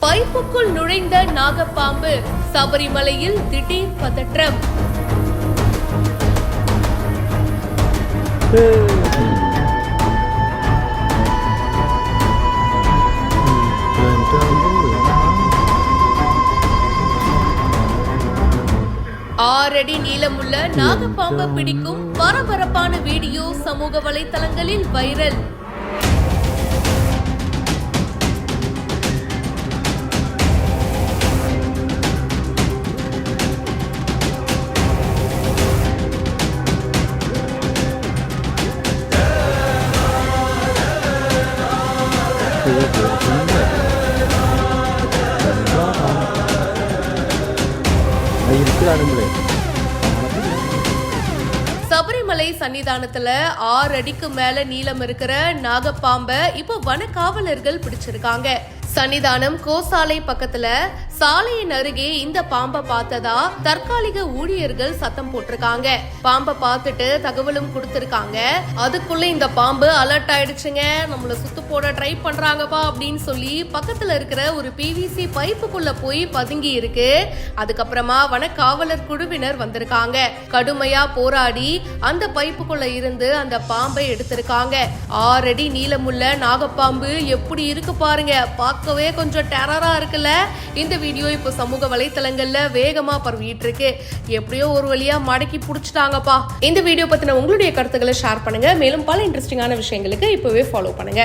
பைப்புக்குள் நுழைந்த நாகப்பாம்பு, சபரிமலையில் திடீர் பதற்றம். ஆறடி நீளமுள்ள நாகப்பாம்பு பிடிக்கும் பரபரப்பான வீடியோ சமூக வலைதளங்களில் வைரல். சபரிமலை சன்னிதானத்துல 6 அடிக்கு மேல நீளம் இருக்கிற நாகப்பாம்ப இப்போ வனக்காவலர்கள் பிடிச்சிருக்காங்க. சன்னிதானம் கோசாலை பக்கத்துல சாலையின் அருகே இந்த பாம்பை பார்த்ததா தற்காலிக ஊழியர்கள் சத்தம் போட்டிருக்காங்க. பாம்பை பார்த்துட்டு தகவலும் கொடுத்திருக்காங்க. அதுக்குள்ள இந்த பாம்பு அலர்ட் ஆயிடுச்சுங்க, நம்மள சுத்து போட ட்ரை பண்றாங்கப்பா அப்படின்னு சொல்லி பக்கத்துல இருக்கிற ஒரு PVC பைப்புக்குள்ள போய் பதுங்கி இருக்கு. அதுக்கப்புறமா வனக்காவலர் குழுவினர் வந்திருக்காங்க. கடுமையா போராடி அந்த பைப்புக்குள்ள இருந்து அந்த பாம்பை எடுத்திருக்காங்க. 6 அடி நீளமுள்ள நாகப்பாம்பு எப்படி இருக்கு பாருங்க, பார்க்கவே கொஞ்சம் டெரரா இருக்குல்ல. இந்த வீடியோ இப்போ சமூக வலைத்தளங்கள்ல வேகமா பரவிட்டு இருக்கு. எப்படியோ ஒரு வழியா மடக்கி புடிச்சிட்டாங்கப்பா. இந்த வீடியோ பத்தின உங்களுடைய கருத்துக்களை ஷேர் பண்ணுங்க. மேலும் பல இன்ட்ரெஸ்டிங்கான விஷயங்களுக்கு இப்பவே ஃபாலோ பண்ணுங்க.